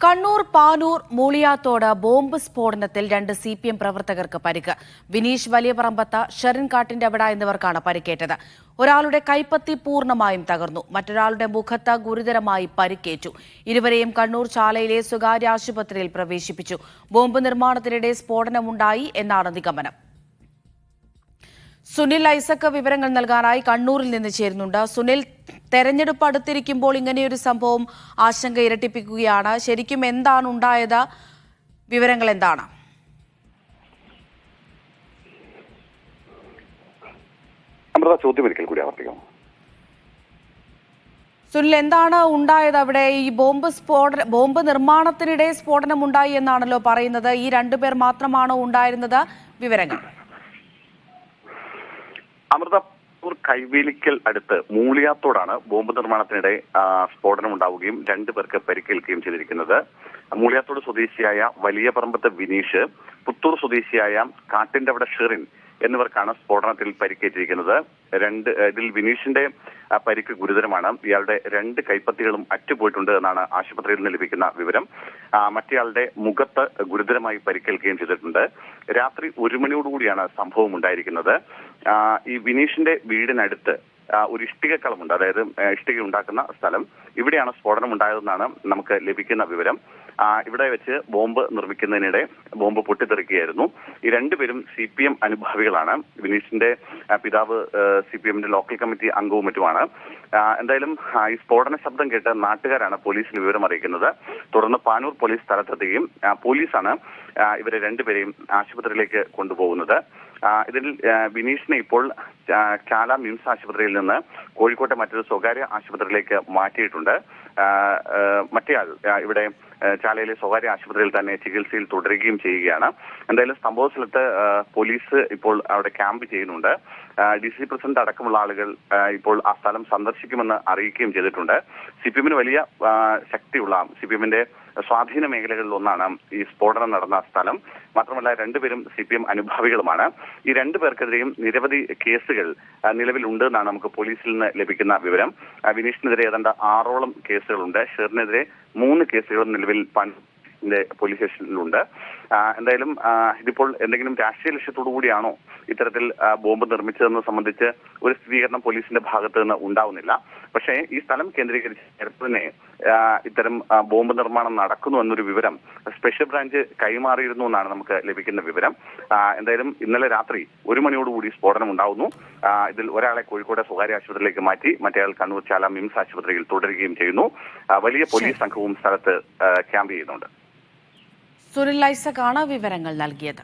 Kannur Panoor മൂളിയാത്തോട് bomb സ്ഫോടനത്തിൽ 2 CPM പ്രവർത്തകർക്ക് പരിക്ക്. വിനീഷ് വലിയപറമ്പത്ത്, ഷെറിൻ കാട്ടിന്റെവിട എന്നിവർക്കാണ് പരിക്കേറ്റത്. ഒരാളുടെ കൈപ്പത്തി പൂർണ്ണമായും തകർന്നു. മറ്റൊരാളുടെ മുഖത്ത് ഗുരുതരമായി പരിക്കേറ്റു. ഇരുവരെയും കണ്ണൂർ ചാലയിലെ സ്വകാര്യ ആശുപത്രിയിൽ പ്രവേശിപ്പിച്ചു. ബോംബ് നിർമ്മാണത്തിനിടെ സ്ഫോടനമുണ്ടായി എന്നാണ് നിഗമനം. സുനിൽ ഐസക് വിവരങ്ങൾ നൽകാനായി കണ്ണൂരിൽ നിന്ന് ചേരുന്നുണ്ട്. സുനിൽ, തെരഞ്ഞെടുപ്പ് അടുത്തിരിക്കുമ്പോൾ ഇങ്ങനെയൊരു സംഭവം ആശങ്ക ഇരട്ടിപ്പിക്കുകയാണ്. ശരിക്കും എന്താണ് ഉണ്ടായത്? വിവരങ്ങൾ എന്താണ്? സുനിൽ, എന്താണ് ഉണ്ടായത് അവിടെ? ഈ ബോംബ് നിർമ്മാണത്തിനിടെ സ്ഫോടനമുണ്ടായി എന്നാണല്ലോ പറയുന്നത്. ഈ 2 പേർ മാത്രമാണോ ഉണ്ടായിരുന്നത്? വിവരങ്ങൾ. അമൃതപൂർ കൈവേലിക്കൽ അടുത്ത് മൂളിയാത്തോടാണ് ബോംബ് നിർമ്മാണത്തിനിടെ സ്ഫോടനം ഉണ്ടാവുകയും 2 പേർക്ക് പരിക്കേൽക്കുകയും ചെയ്തിരിക്കുന്നത്. മൂളിയാത്തോട് സ്വദേശിയായ വലിയപറമ്പത്ത് വിനീഷ്, പുത്തൂർ സ്വദേശിയായ കാട്ടിന്റെവിട ഷെറിൻ എന്നിവർക്കാണ് സ്ഫോടനത്തിൽ പരിക്കേറ്റിരിക്കുന്നത്. ഇതിൽ വിനീഷിന്റെ പരിക്ക് ഗുരുതരമാണ്. ഇയാളുടെ 2 കൈപ്പത്തികളും അറ്റുപോയിട്ടുണ്ട് എന്നാണ് ആശുപത്രിയിൽ നിന്ന് ലഭിക്കുന്ന വിവരം. മറ്റേയാളുടെ മുഖത്ത് ഗുരുതരമായി പരിക്കേൽക്കുകയും ചെയ്തിട്ടുണ്ട്. രാത്രി 1 മണിയോടുകൂടിയാണ് സംഭവം ഉണ്ടായിരിക്കുന്നത്. ഈ വിനീഷിന്റെ വീടിനടുത്ത് ഒരു ഇഷ്ടികക്കളമുണ്ട്, അതായത് ഇഷ്ടിക ഉണ്ടാക്കുന്ന സ്ഥലം. ഇവിടെയാണ് സ്ഫോടനം ഉണ്ടായതെന്നാണ് നമുക്ക് ലഭിക്കുന്ന വിവരം. ഇവിടെ വെച്ച് ബോംബ് നിർമ്മിക്കുന്നതിനിടെ ബോംബ് പൊട്ടിത്തെറിക്കുകയായിരുന്നു. ഈ 2 പേരും CPM അനുഭാവികളാണ്. വിനീഷിന്റെ പിതാവ് CPMന്റെ ലോക്കൽ കമ്മിറ്റി അംഗവും മറ്റുമാണ്. എന്തായാലും ഈ സ്ഫോടന ശബ്ദം കേട്ട് നാട്ടുകാരാണ് പോലീസിന് വിവരം അറിയിക്കുന്നത്. തുടർന്ന് പാനൂർ പോലീസ് സ്ഥലത്തെത്തുകയും പോലീസാണ് ഇവരെ 2 പേരെയും ആശുപത്രിയിലേക്ക് കൊണ്ടുപോകുന്നത്. ഇതിൽ വിനീഷിനെ ഇപ്പോൾ ചാല മിംസ് ആശുപത്രിയിൽ നിന്ന് കോഴിക്കോട്ടെ മറ്റൊരു സ്വകാര്യ ആശുപത്രിയിലേക്ക് മാറ്റിയിട്ടുണ്ട്. മറ്റേയാൾ ഇവിടെ ചാലയിലെ സ്വകാര്യ ആശുപത്രിയിൽ തന്നെ ചികിത്സയിൽ തുടരുകയും ചെയ്യുകയാണ്. എന്തായാലും സംഭവ സ്ഥലത്ത് പോലീസ് ഇപ്പോൾ അവിടെ ക്യാമ്പ് ചെയ്യുന്നുണ്ട്. DC പ്രസിഡന്റ് അടക്കമുള്ള ആളുകൾ ഇപ്പോൾ ആ സ്ഥലം സന്ദർശിക്കുമെന്ന് അറിയിക്കുകയും ചെയ്തിട്ടുണ്ട്. CPMന് വലിയ ശക്തിയുള്ള CPMന്റെ സ്വാധീന മേഖലകളിൽ ഒന്നാണ് ഈ സ്ഫോടനം നടന്ന സ്ഥലം. മാത്രമല്ല 2 പേരും CPM അനുഭാവികളുമാണ്. ഈ 2 പേർക്കെതിരെയും നിരവധി കേസുകൾ നിലവിലുണ്ട് എന്നാണ് നമുക്ക് പോലീസിൽ നിന്ന് ലഭിക്കുന്ന വിവരം. വിനീഷിനെതിരെ ഏതാണ്ട് 6ഓളം കേസുകളുണ്ട്. ഷെറിനെതിരെ 3 കേസുകളും നിലവിൽ പോലീസ് സ്റ്റേഷനിലുണ്ട്. എന്തായാലും ഇതിപ്പോൾ എന്തെങ്കിലും രാഷ്ട്രീയ ലക്ഷ്യത്തോടു കൂടിയാണോ ഇത്തരത്തിൽ ബോംബ് നിർമ്മിച്ചതെന്ന് സംബന്ധിച്ച് ഒരു സ്ഥിരീകരണം പോലീസിന്റെ ഭാഗത്ത് നിന്ന് ഉണ്ടാവുന്നില്ല. പക്ഷേ ഈ സ്ഥലം കേന്ദ്രീകരിച്ച് നേരത്തെ തന്നെ ഇത്തരം ബോംബ് നിർമ്മാണം നടക്കുന്നു എന്നൊരു വിവരം സ്പെഷ്യൽ ബ്രാഞ്ച് കൈമാറിയിരുന്നു എന്നാണ് നമുക്ക് ലഭിക്കുന്ന വിവരം. എന്തായാലും ഇന്നലെ രാത്രി 1 മണിയോടുകൂടി സ്ഫോടനം ഉണ്ടാവുന്നു. ഇതിൽ ഒരാളെ കോഴിക്കോട് സ്വകാര്യ ആശുപത്രിയിലേക്ക് മാറ്റി, മറ്റേയാൾ കണ്ണൂർ ചാല മിംസ് ആശുപത്രിയിൽ തുടരുകയും ചെയ്യുന്നു. വലിയ പോലീസ് സംഘവും സ്ഥലത്ത് ക്യാമ്പ് ചെയ്യുന്നുണ്ട്. സുനിൽ ഐസക് ആണ് വിവരങ്ങൾ നൽകിയത്.